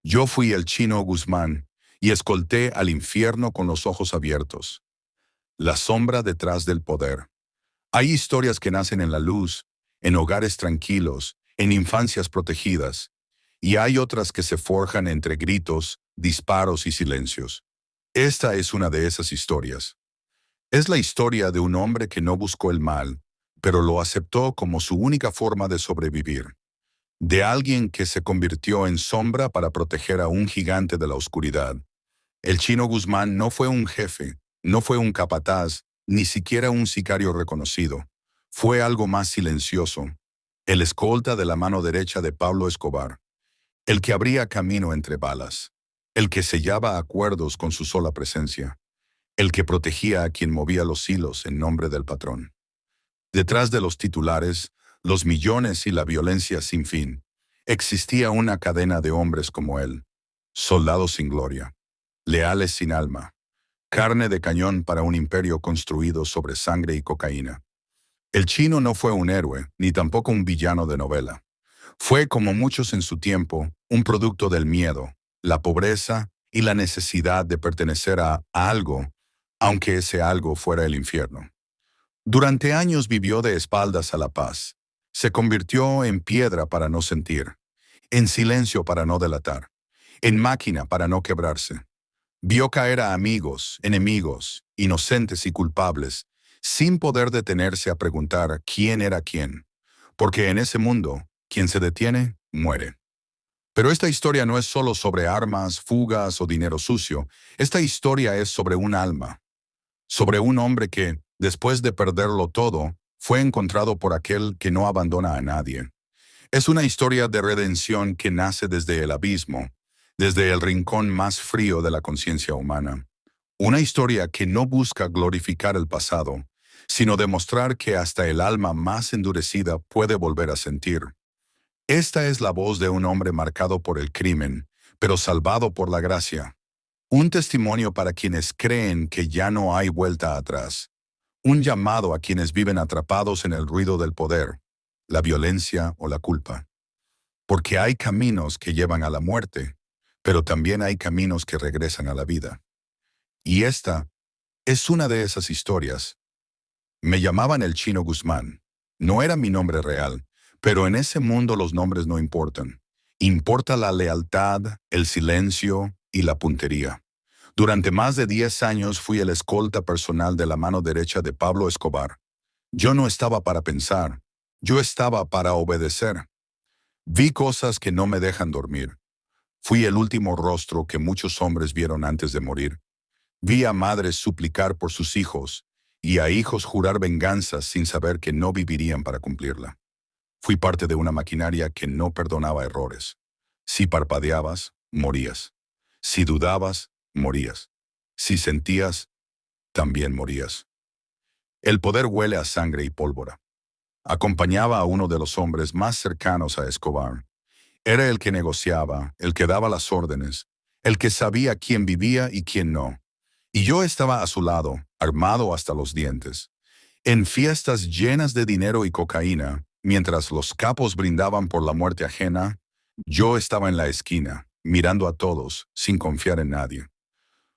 Yo fui el Chino Guzmán y escolté al infierno con los ojos abiertos. La sombra detrás del poder. Hay historias que nacen en la luz, en hogares tranquilos, en infancias protegidas, y hay otras que se forjan entre gritos, disparos y silencios. Esta es una de esas historias. Es la historia de un hombre que no buscó el mal, pero lo aceptó como su única forma de sobrevivir. De alguien que se convirtió en sombra para proteger a un gigante de la oscuridad. El Chino Guzmán no fue un jefe, no fue un capataz, ni siquiera un sicario reconocido. Fue algo más silencioso. El escolta de la mano derecha de Pablo Escobar. El que abría camino entre balas. El que sellaba acuerdos con su sola presencia. El que protegía a quien movía los hilos en nombre del patrón. Detrás de los titulares, los millones y la violencia sin fin, existía una cadena de hombres como él. Soldados sin gloria. Leales sin alma. Carne de cañón para un imperio construido sobre sangre y cocaína. El Chino no fue un héroe, ni tampoco un villano de novela. Fue, como muchos en su tiempo, un producto del miedo, la pobreza y la necesidad de pertenecer a algo, aunque ese algo fuera el infierno. Durante años vivió de espaldas a la paz. Se convirtió en piedra para no sentir, en silencio para no delatar, en máquina para no quebrarse. Vio caer a amigos, enemigos, inocentes y culpables, sin poder detenerse a preguntar quién era quién. Porque en ese mundo, quien se detiene, muere. Pero esta historia no es solo sobre armas, fugas o dinero sucio. Esta historia es sobre un alma, sobre un hombre que, después de perderlo todo, fue encontrado por aquel que no abandona a nadie. Es una historia de redención que nace desde el abismo, desde el rincón más frío de la conciencia humana. Una historia que no busca glorificar el pasado, sino demostrar que hasta el alma más endurecida puede volver a sentir. Esta es la voz de un hombre marcado por el crimen, pero salvado por la gracia. Un testimonio para quienes creen que ya no hay vuelta atrás. Un llamado a quienes viven atrapados en el ruido del poder, la violencia o la culpa. Porque hay caminos que llevan a la muerte, pero también hay caminos que regresan a la vida. Y esta es una de esas historias. Me llamaban el Chino Guzmán. No era mi nombre real, pero en ese mundo los nombres no importan. Importa la lealtad, el silencio y la puntería. Durante más de 10 años fui el escolta personal de la mano derecha de Pablo Escobar. Yo no estaba para pensar, yo estaba para obedecer. Vi cosas que no me dejan dormir. Fui el último rostro que muchos hombres vieron antes de morir. Vi a madres suplicar por sus hijos y a hijos jurar venganza sin saber que no vivirían para cumplirla. Fui parte de una maquinaria que no perdonaba errores. Si parpadeabas, morías. Si dudabas, morías. Si sentías, también morías. El poder huele a sangre y pólvora. Acompañaba a uno de los hombres más cercanos a Escobar. Era el que negociaba, el que daba las órdenes, el que sabía quién vivía y quién no. Y yo estaba a su lado, armado hasta los dientes. En fiestas llenas de dinero y cocaína, mientras los capos brindaban por la muerte ajena, yo estaba en la esquina, mirando a todos, sin confiar en nadie.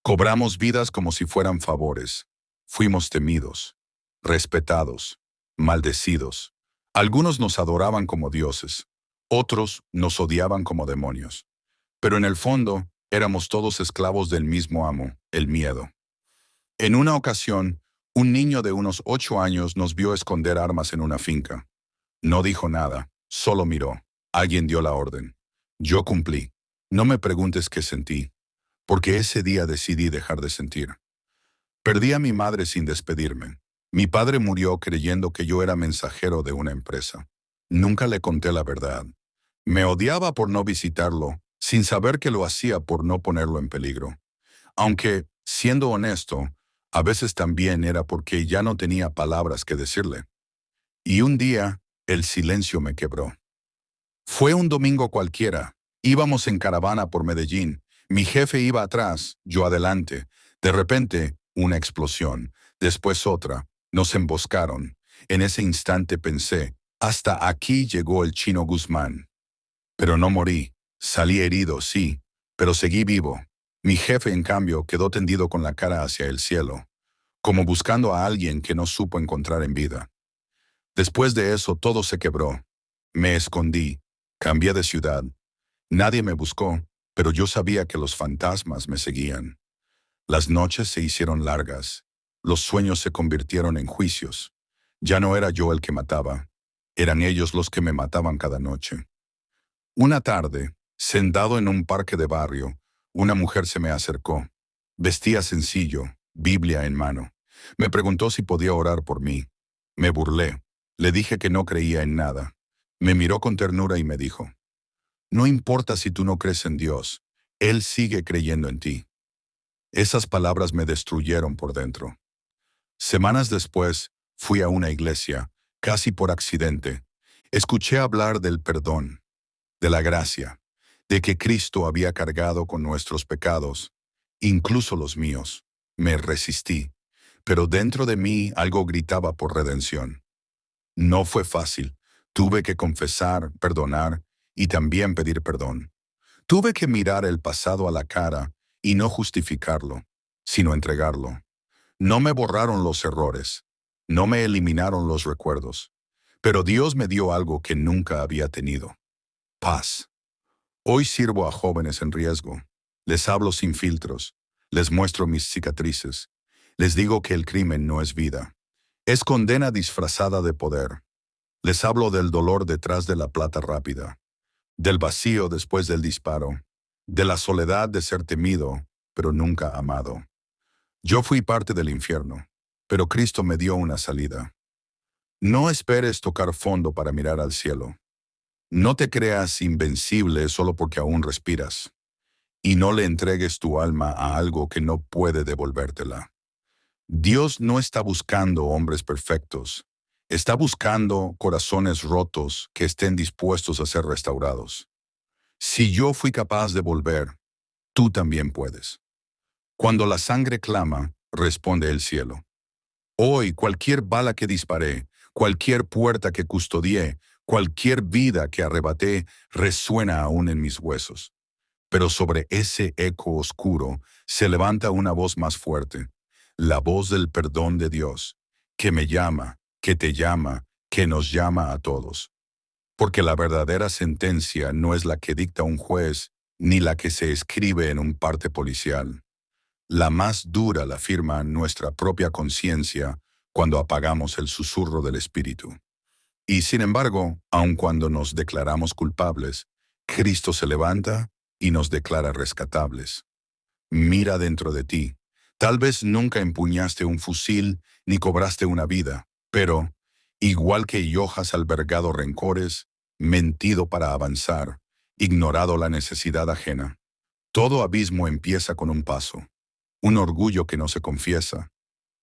Cobramos vidas como si fueran favores. Fuimos temidos, respetados, maldecidos. Algunos nos adoraban como dioses, otros nos odiaban como demonios. Pero en el fondo, éramos todos esclavos del mismo amo, el miedo. En una ocasión, un niño de unos 8 años nos vio esconder armas en una finca. No dijo nada, solo miró. Alguien dio la orden. Yo cumplí. No me preguntes qué sentí, porque ese día decidí dejar de sentir. Perdí a mi madre sin despedirme. Mi padre murió creyendo que yo era mensajero de una empresa. Nunca le conté la verdad. Me odiaba por no visitarlo, sin saber que lo hacía por no ponerlo en peligro. Aunque, siendo honesto, a veces también era porque ya no tenía palabras que decirle. Y un día, el silencio me quebró. Fue un domingo cualquiera. Íbamos en caravana por Medellín. Mi jefe iba atrás, yo adelante. De repente, una explosión. Después otra. Nos emboscaron. En ese instante pensé, hasta aquí llegó el Chino Guzmán. Pero no morí. Salí herido, sí, pero seguí vivo. Mi jefe, en cambio, quedó tendido con la cara hacia el cielo, como buscando a alguien que no supo encontrar en vida. Después de eso todo se quebró. Me escondí, cambié de ciudad. Nadie me buscó, pero yo sabía que los fantasmas me seguían. Las noches se hicieron largas. Los sueños se convirtieron en juicios. Ya no era yo el que mataba. Eran ellos los que me mataban cada noche. Una tarde, sentado en un parque de barrio, una mujer se me acercó. Vestía sencillo, Biblia en mano. Me preguntó si podía orar por mí. Me burlé. Le dije que no creía en nada. Me miró con ternura y me dijo: "No importa si tú no crees en Dios, Él sigue creyendo en ti". Esas palabras me destruyeron por dentro. Semanas después, fui a una iglesia, casi por accidente. Escuché hablar del perdón, de la gracia, de que Cristo había cargado con nuestros pecados, incluso los míos. Me resistí, pero dentro de mí algo gritaba por redención. No fue fácil. Tuve que confesar, perdonar y también pedir perdón. Tuve que mirar el pasado a la cara y no justificarlo, sino entregarlo. No me borraron los errores, no me eliminaron los recuerdos, pero Dios me dio algo que nunca había tenido: paz. Hoy sirvo a jóvenes en riesgo. Les hablo sin filtros, les muestro mis cicatrices, les digo que el crimen no es vida, es condena disfrazada de poder. Les hablo del dolor detrás de la plata rápida, del vacío después del disparo, de la soledad de ser temido, pero nunca amado. Yo fui parte del infierno, pero Cristo me dio una salida. No esperes tocar fondo para mirar al cielo. No te creas invencible solo porque aún respiras. Y no le entregues tu alma a algo que no puede devolvértela. Dios no está buscando hombres perfectos. Está buscando corazones rotos que estén dispuestos a ser restaurados. Si yo fui capaz de volver, tú también puedes. Cuando la sangre clama, responde el cielo. Hoy cualquier bala que disparé, cualquier puerta que custodié, cualquier vida que arrebaté, resuena aún en mis huesos. Pero sobre ese eco oscuro se levanta una voz más fuerte, la voz del perdón de Dios, que me llama, que te llama, que nos llama a todos. Porque la verdadera sentencia no es la que dicta un juez, ni la que se escribe en un parte policial. La más dura la firma nuestra propia conciencia cuando apagamos el susurro del Espíritu. Y sin embargo, aun cuando nos declaramos culpables, Cristo se levanta y nos declara rescatables. Mira dentro de ti. Tal vez nunca empuñaste un fusil ni cobraste una vida, pero, igual que yo has albergado rencores, mentido para avanzar, ignorado la necesidad ajena. Todo abismo empieza con un paso, un orgullo que no se confiesa,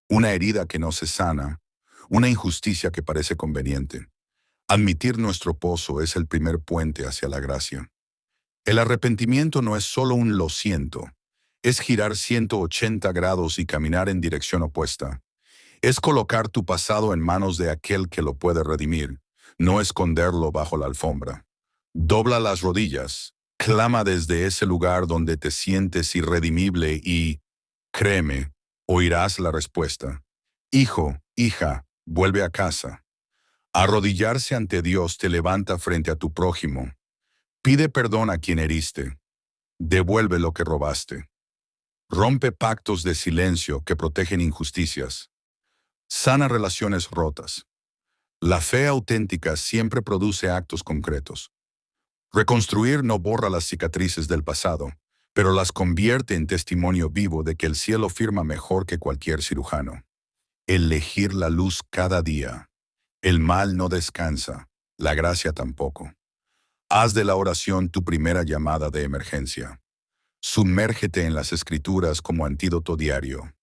una herida que no se sana, una injusticia que parece conveniente. Admitir nuestro pozo es el primer puente hacia la gracia. El arrepentimiento no es solo un lo siento, es girar 180 grados y caminar en dirección opuesta. Es colocar tu pasado en manos de aquel que lo puede redimir, no esconderlo bajo la alfombra. Dobla las rodillas, clama desde ese lugar donde te sientes irredimible y, créeme, oirás la respuesta. Hijo, hija, vuelve a casa. Arrodillarse ante Dios te levanta frente a tu prójimo. Pide perdón a quien heriste. Devuelve lo que robaste. Rompe pactos de silencio que protegen injusticias. Sana relaciones rotas. La fe auténtica siempre produce actos concretos. Reconstruir no borra las cicatrices del pasado, pero las convierte en testimonio vivo de que el cielo firma mejor que cualquier cirujano. Elegir la luz cada día. El mal no descansa, la gracia tampoco. Haz de la oración tu primera llamada de emergencia. Sumérgete en las Escrituras como antídoto diario.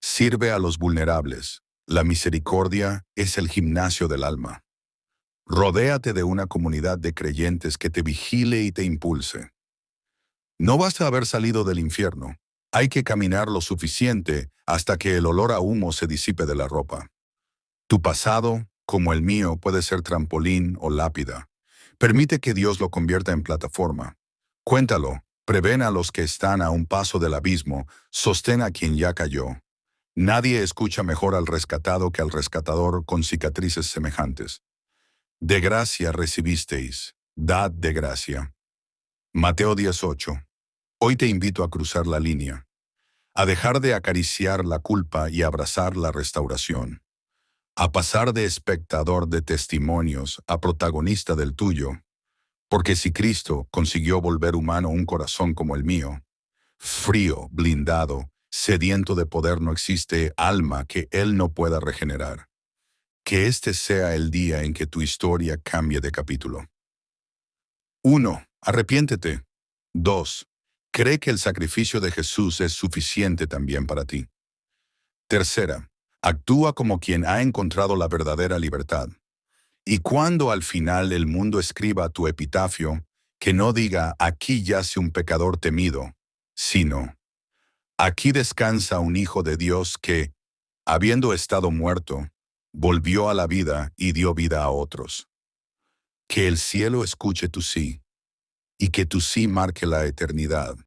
Sirve a los vulnerables. La misericordia es el gimnasio del alma. Rodéate de una comunidad de creyentes que te vigile y te impulse. No basta haber salido del infierno. Hay que caminar lo suficiente hasta que el olor a humo se disipe de la ropa. Tu pasado, como el mío, puede ser trampolín o lápida. Permite que Dios lo convierta en plataforma. Cuéntalo, Prevén a los que están a un paso del abismo, sostén a quien ya cayó. Nadie escucha mejor al rescatado que al rescatador con cicatrices semejantes. De gracia recibisteis, dad de gracia. Mateo 18. Hoy te invito a cruzar la línea, a dejar de acariciar la culpa y abrazar la restauración, a pasar de espectador de testimonios a protagonista del tuyo, porque si Cristo consiguió volver humano un corazón como el mío, frío, blindado, sediento de poder, no existe alma que Él no pueda regenerar. Que este sea el día en que tu historia cambie de capítulo. 1. Arrepiéntete. 2. Cree que el sacrificio de Jesús es suficiente también para ti. Tercera, actúa como quien ha encontrado la verdadera libertad. Y cuando al final el mundo escriba tu epitafio, que no diga aquí yace un pecador temido, sino aquí descansa un hijo de Dios que, habiendo estado muerto, volvió a la vida y dio vida a otros. Que el cielo escuche tu sí, y que tu sí marque la eternidad.